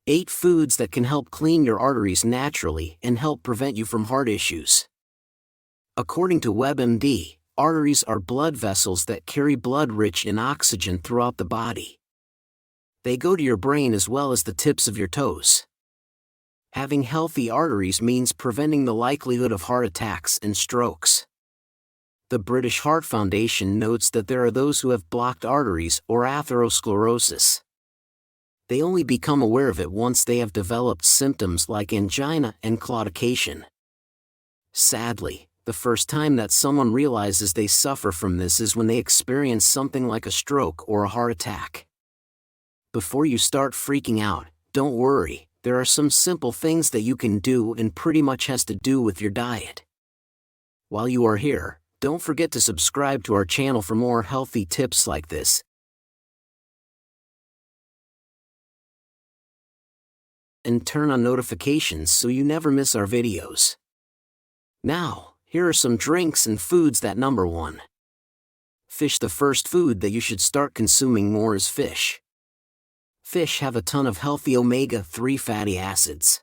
8 foods that can help clean your arteries naturally and help prevent you from heart issues. According to WebMD, arteries are blood vessels that carry blood rich in oxygen throughout the body. They go to your brain as well as the tips of your toes. Having healthy arteries means preventing the likelihood of heart attacks and strokes. The British Heart Foundation notes that there are those who have blocked arteries or atherosclerosis. They only become aware of it once they have developed symptoms like angina and claudication. Sadly, the first time that someone realizes they suffer from this is when they experience something like a stroke or a heart attack. Before you start freaking out, don't worry, there are some simple things that you can do, and pretty much has to do with your diet. While you are here, don't forget to subscribe to our channel for more healthy tips like this. And turn on notifications so you never miss our videos. Now, here are some drinks and foods that number 1. Fish. The first food that you should start consuming more is fish. Fish have a ton of healthy omega-3 fatty acids.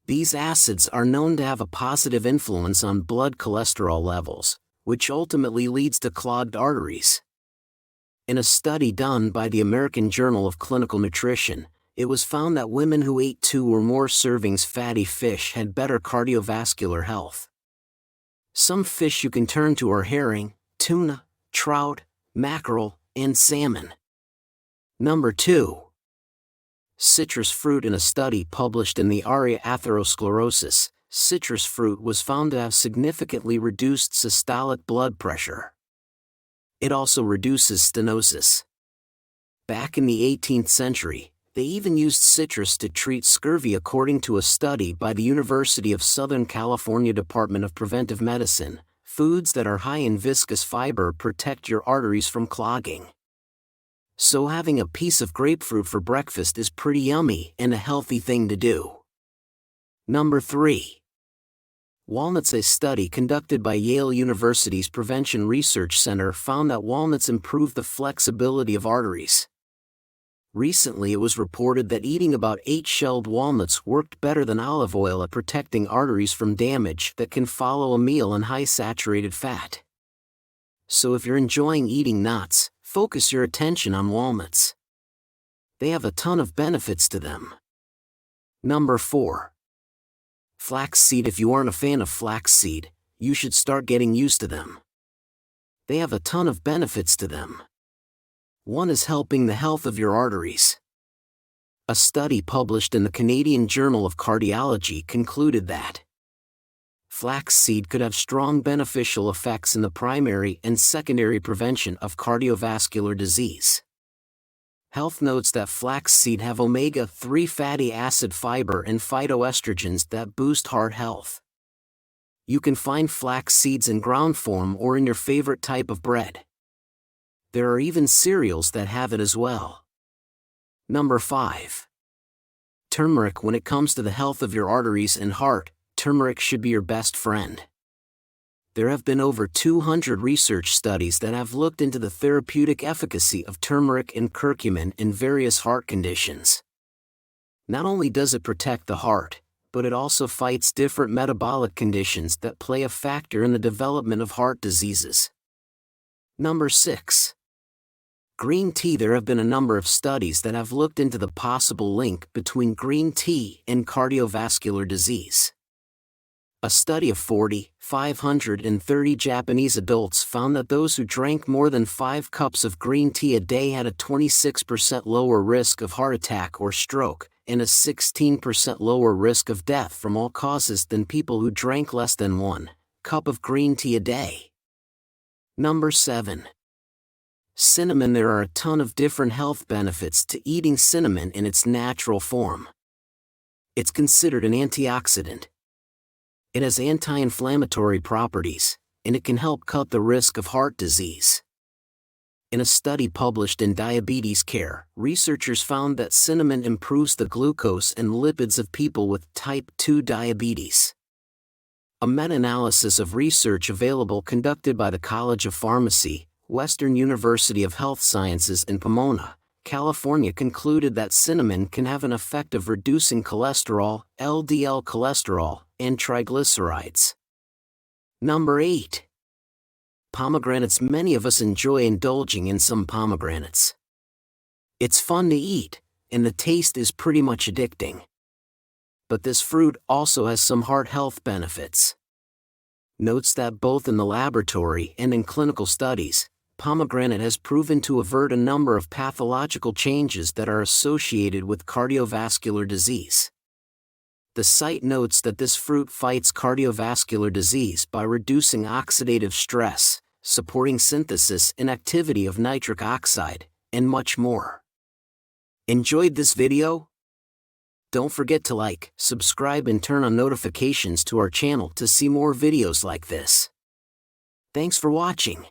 These acids are known to have a positive influence on blood cholesterol levels, which ultimately leads to clogged arteries. In a study done by the American Journal of Clinical Nutrition, it was found that women who ate 2 or more servings fatty fish had better cardiovascular health. Some fish you can turn to are herring, tuna, trout, mackerel, and salmon. Number 2. Citrus fruit. In a study published in the area Atherosclerosis, citrus fruit was found to have significantly reduced systolic blood pressure. It also reduces stenosis. Back in the 18th century, they even used citrus to treat scurvy, according to a study by the University of Southern California Department of Preventive Medicine. Foods that are high in viscous fiber protect your arteries from clogging. So having a piece of grapefruit for breakfast is pretty yummy and a healthy thing to do. Number 3. Walnuts. A study conducted by Yale University's Prevention Research Center found that walnuts improve the flexibility of arteries. Recently it was reported that eating about 8 shelled walnuts worked better than olive oil at protecting arteries from damage that can follow a meal on high saturated fat. So if you're enjoying eating nuts, focus your attention on walnuts. They have a ton of benefits to them. Number 4. Flaxseed. If you aren't a fan of flaxseed, you should start getting used to them. They have a ton of benefits to them. One is helping the health of your arteries. A study published in the Canadian Journal of Cardiology concluded that flaxseed could have strong beneficial effects in the primary and secondary prevention of cardiovascular disease. Health notes that flaxseed have omega-3 fatty acid, fiber, and phytoestrogens that boost heart health. You can find flax seeds in ground form or in your favorite type of bread. There are even cereals that have it as well. Number 5. Turmeric. When it comes to the health of your arteries and heart, turmeric should be your best friend. There have been over 200 research studies that have looked into the therapeutic efficacy of turmeric and curcumin in various heart conditions. Not only does it protect the heart, but it also fights different metabolic conditions that play a factor in the development of heart diseases. Number 6. Green tea. There have been a number of studies that have looked into the possible link between green tea and cardiovascular disease. A study of 530 Japanese adults found that those who drank more than 5 cups of green tea a day had a 26% lower risk of heart attack or stroke, and a 16% lower risk of death from all causes than people who drank less than 1 cup of green tea a day. Number 7. Cinnamon. There are a ton of different health benefits to eating cinnamon in its natural form. It's considered an antioxidant. It has anti-inflammatory properties, and it can help cut the risk of heart disease. In a study published in Diabetes Care, researchers found that cinnamon improves the glucose and lipids of people with type 2 diabetes. A meta-analysis of research available conducted by the College of Pharmacy, Western University of Health Sciences in Pomona, California concluded that cinnamon can have an effect of reducing cholesterol, LDL cholesterol, and triglycerides. Number 8. Pomegranates. Many of us enjoy indulging in some pomegranates. It's fun to eat, and the taste is pretty much addicting. But this fruit also has some heart health benefits. Notes that both in the laboratory and in clinical studies, pomegranate has proven to avert a number of pathological changes that are associated with cardiovascular disease. The site notes that this fruit fights cardiovascular disease by reducing oxidative stress, supporting synthesis and activity of nitric oxide, and much more. Enjoyed this video? Don't forget to like, subscribe and turn on notifications to our channel to see more videos like this. Thanks for watching.